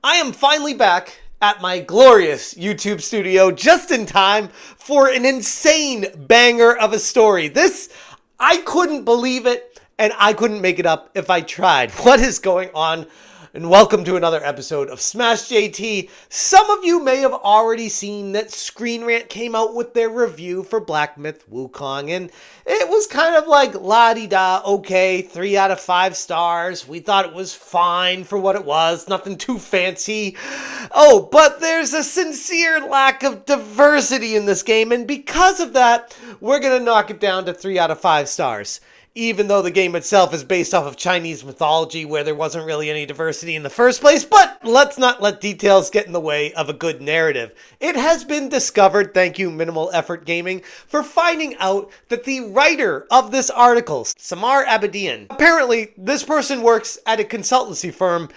I am finally back at my glorious YouTube studio just in time for an insane banger of a story. I couldn't believe it, and I couldn't make it up if I tried. What is going on? And welcome to another episode of Smash JT. Some of you may have already seen that Screen Rant came out with their review for Black Myth Wukong, and it was kind of like la-di-da, okay, 3 out of 5 stars. We thought it was fine for what it was, nothing too fancy. Oh, but there's a sincere lack of diversity in this game, and because of that, we're gonna knock it down to 3 out of 5 stars. Even though the game itself is based off of Chinese mythology where there wasn't really any diversity in the first place, but let's not let details get in the way of a good narrative. It has been discovered, thank you Minimal Effort Gaming, for finding out that the writer of this article, Samar Abedian, apparently this person works at a consultancy firm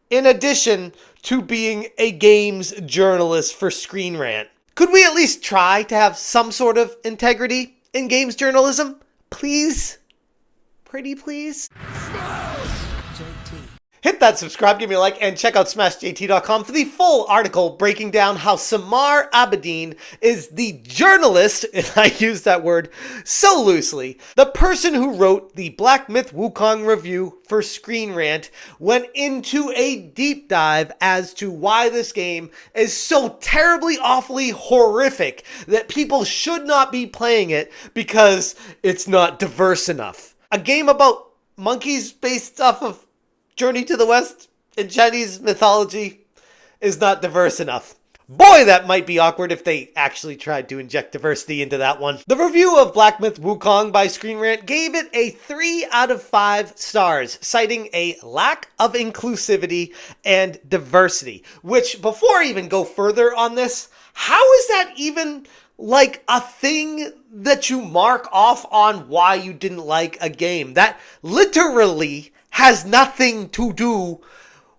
in addition to being a games journalist for Screen Rant. Could we at least try to have some sort of integrity in games journalism? Please? Pretty please? Hit that subscribe, give me a like, and check out SmashJT.com for the full article breaking down how Samar Abedin is the journalist, and I use that word so loosely, the person who wrote the Black Myth Wukong review for Screen Rant, went into a deep dive as to why this game is so terribly, awfully horrific that people should not be playing it because it's not diverse enough. A game about monkeys based off of Journey to the West in Chinese mythology is not diverse enough. Boy, that might be awkward if they actually tried to inject diversity into that one. The review of Black Myth Wukong by Screen Rant gave it a 3 out of 5 stars, citing a lack of inclusivity and diversity. Which, before I even go further on this, how is that even like a thing that you mark off on why you didn't like a game? That literally has nothing to do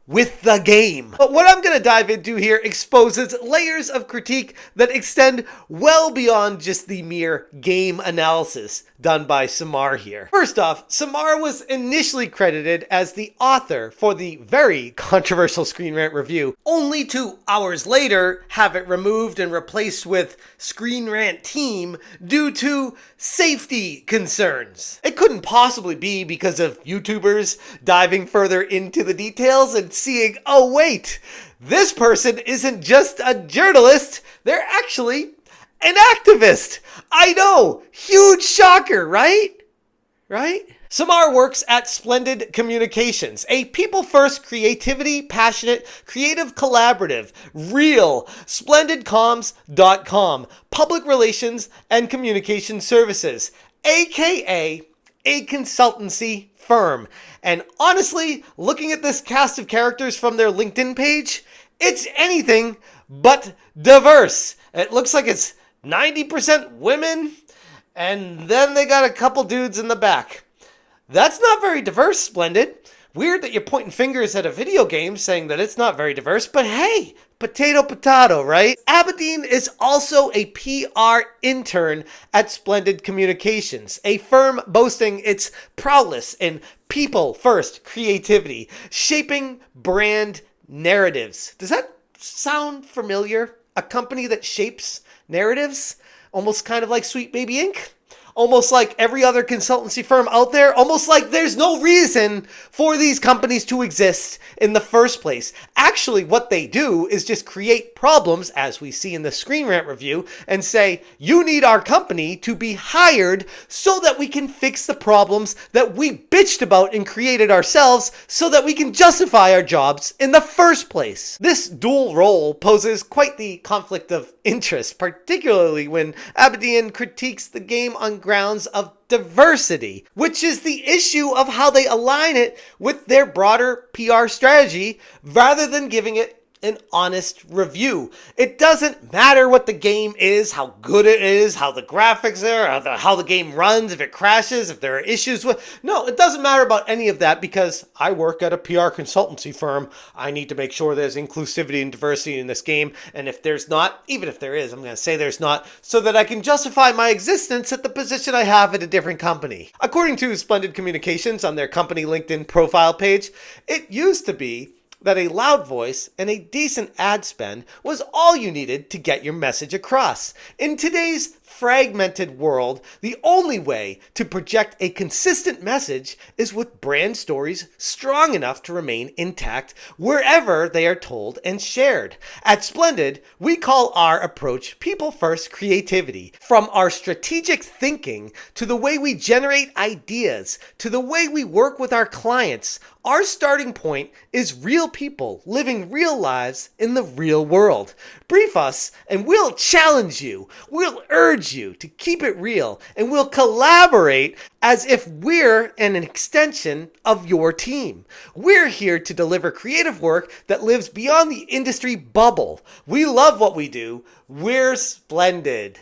with the game. But what I'm going to dive into here exposes layers of critique that extend well beyond just the mere game analysis done by Samar here. First off, Samar was initially credited as the author for the very controversial Screen Rant review, only 2 hours later have it removed and replaced with Screen Rant team due to safety concerns. It couldn't possibly be because of YouTubers diving further into the details and seeing, oh wait, this person isn't just a journalist, they're actually an activist. I know, huge shocker, right? Right? Samar works at Splendid Communications, a people-first, creativity, passionate, creative collaborative, real, splendidcoms.com, public relations and communication services, aka a consultancy firm. And honestly, looking at this cast of characters from their LinkedIn page, it's anything but diverse. It looks like it's 90% women, and then they got a couple dudes in the back. That's not very diverse, Splendid. Weird that you're pointing fingers at a video game saying that it's not very diverse, but hey, potato potato, right? Abedin is also a PR intern at Splendid Communications, a firm boasting its prowess in people-first creativity, shaping brand narratives. Does that sound familiar? A company that shapes narratives? Almost kind of like Sweet Baby Inc.? Almost like every other consultancy firm out there, almost like there's no reason for these companies to exist in the first place. Actually, what they do is just create problems, as we see in the Screen Rant review, and say, you need our company to be hired so that we can fix the problems that we bitched about and created ourselves so that we can justify our jobs in the first place. This dual role poses quite the conflict of interest, particularly when Abedian critiques the game on grounds of diversity, which is the issue of how they align it with their broader PR strategy rather than giving it an honest review. It doesn't matter what the game is, how good it is, how the graphics are, how the game runs, if it crashes, if there are issues with... No, it doesn't matter about any of that because I work at a PR consultancy firm. I need to make sure there's inclusivity and diversity in this game. And if there's not, even if there is, I'm going to say there's not, so that I can justify my existence at the position I have at a different company. According to Splendid Communications on their company LinkedIn profile page, it used to be that a loud voice and a decent ad spend was all you needed to get your message across. In today's fragmented world, the only way to project a consistent message is with brand stories strong enough to remain intact wherever they are told and shared. At Splendid, we call our approach people-first creativity. From our strategic thinking to the way we generate ideas to the way we work with our clients, our starting point is real people living real lives in the real world. Brief us and we'll challenge you. We'll urge you to keep it real, and we'll collaborate as if we're an extension of your team. We're here to deliver creative work that lives beyond the industry bubble. We love what we do. We're Splendid.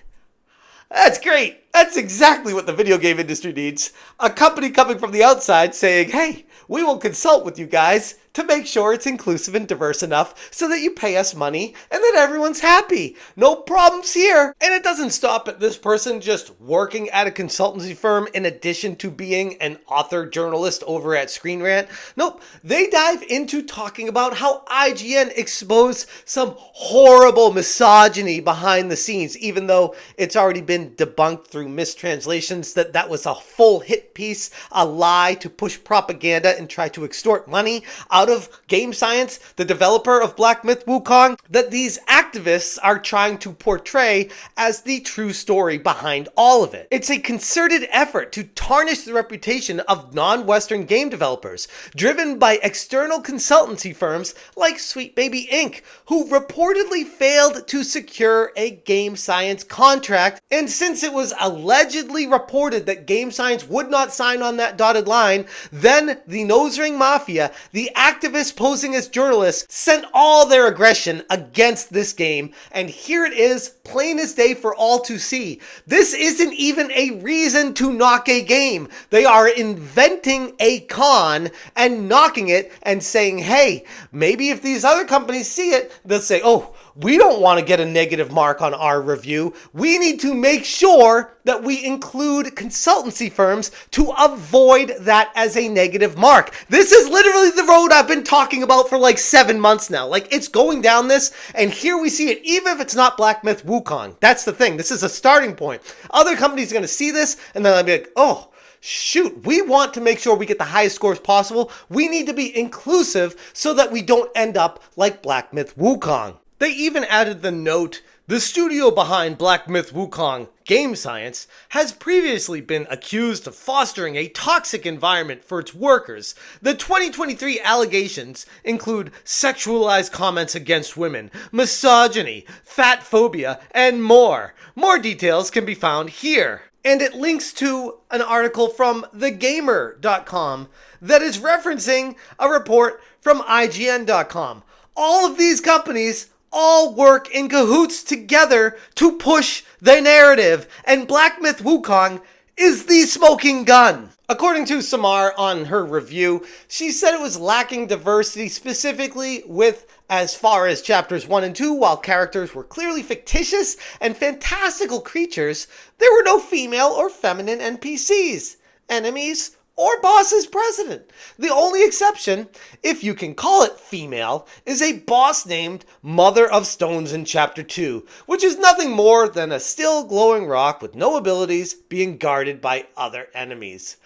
That's great. That's exactly what the video game industry needs. A company coming from the outside saying, hey, we will consult with you guys to make sure it's inclusive and diverse enough so that you pay us money and that everyone's happy. No problems here. And it doesn't stop at this person just working at a consultancy firm in addition to being an author journalist over at ScreenRant. Nope, they dive into talking about how IGN exposed some horrible misogyny behind the scenes, even though it's already been debunked through mistranslations that that was a full hit piece, a lie to push propaganda and try to extort money out of Game Science, the developer of Black Myth Wukong, that these activists are trying to portray as the true story behind all of it. It's a concerted effort to tarnish the reputation of non-Western game developers, driven by external consultancy firms like Sweet Baby Inc., who reportedly failed to secure a Game Science contract, and since it was allegedly reported that Game Science would not sign on that dotted line, then the nose ring mafia, the activists posing as journalists, sent all their aggression against this game, and here it is, plain as day for all to see. This isn't even a reason to knock a game. They are inventing a con and knocking it and saying, hey, maybe if these other companies see it, they'll say, oh, we don't want to get a negative mark on our review. We need to make sure that we include consultancy firms to avoid that as a negative mark. This is literally the road I've been talking about for like 7 months now. Like, it's going down this, and here we see it, even if it's not Black Myth Wukong. That's the thing. This is a starting point. Other companies are going to see this, and then they'll be like, oh, shoot, we want to make sure we get the highest scores possible. We need to be inclusive so that we don't end up like Black Myth Wukong. They even added the note, the studio behind Black Myth Wukong, Game Science, has previously been accused of fostering a toxic environment for its workers. The 2023 allegations include sexualized comments against women, misogyny, fat phobia, and more. More details can be found here. And it links to an article from thegamer.com that is referencing a report from IGN.com. All of these companies all work in cahoots together to push the narrative, and Black Myth Wukong is the smoking gun. According to Samar on her review, she said it was lacking diversity, specifically with as far as chapters 1 and 2, while characters were clearly fictitious and fantastical creatures, there were no female or feminine NPCs, enemies, or boss's president. The only exception, if you can call it female, is a boss named Mother of Stones in Chapter 2, which is nothing more than a still glowing rock with no abilities being guarded by other enemies.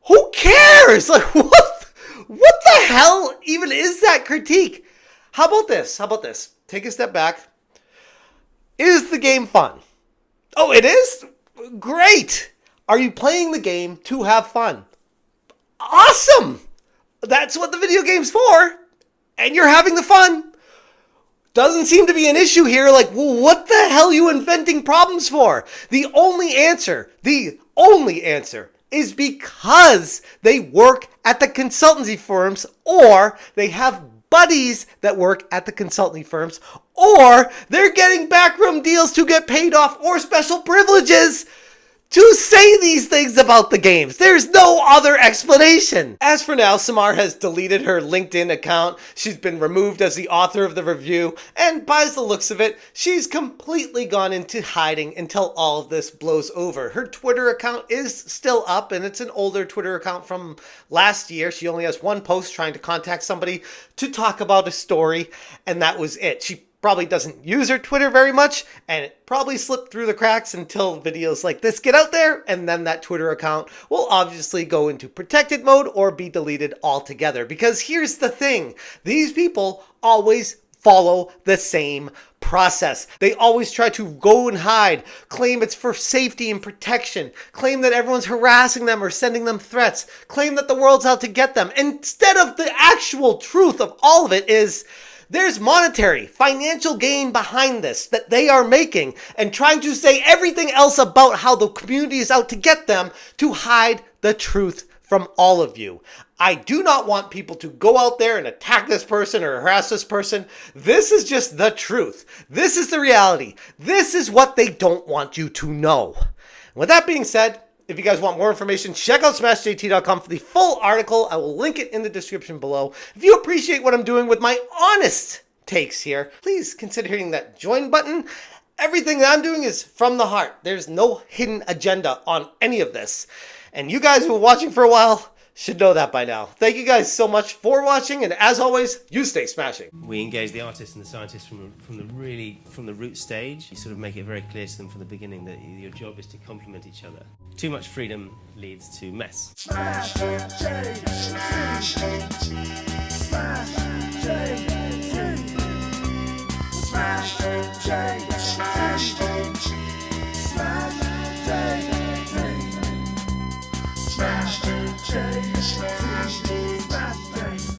Who cares? Like, what the hell even is that critique? How about this? Take a step back. Is the game fun? Oh, it is? Great! Are you playing the game to have fun? Awesome! That's what the video game's for. And you're having the fun. Doesn't seem to be an issue here. Like, well, what the hell are you inventing problems for? The only answer is because they work at the consultancy firms, or they have buddies that work at the consulting firms, or they're getting backroom deals to get paid off, or special privileges to say these things about the games. There's no other explanation. As for now, Samar has deleted her LinkedIn account. She's been removed as the author of the review, and by the looks of it, she's completely gone into hiding until all of this blows over. Her Twitter account is still up, and it's an older Twitter account from last year. She only has one post trying to contact somebody to talk about a story, and that was it. She probably doesn't use her Twitter very much, and it probably slipped through the cracks until videos like this get out there, and then that Twitter account will obviously go into protected mode or be deleted altogether. Because here's the thing, these people always follow the same process. They always try to go and hide, claim it's for safety and protection, claim that everyone's harassing them or sending them threats, claim that the world's out to get them, instead of the actual truth of all of it is there's monetary, financial gain behind this that they are making and trying to say everything else about how the community is out to get them to hide the truth from all of you. I do not want people to go out there and attack this person or harass this person. This is just the truth. This is the reality. This is what they don't want you to know. With that being said, if you guys want more information, check out smashjt.com for the full article. I will link it in the description below. If you appreciate what I'm doing with my honest takes here, please consider hitting that join button. Everything that I'm doing is from the heart. There's no hidden agenda on any of this. And you guys who are watching for a while should know that by now. Thank you guys so much for watching, and as always, you stay smashing. We engage the artists and the scientists from the root stage. You sort of make it very clear to them from the beginning that your job is to complement each other. Too much freedom leads to mess. Smash J, smash J.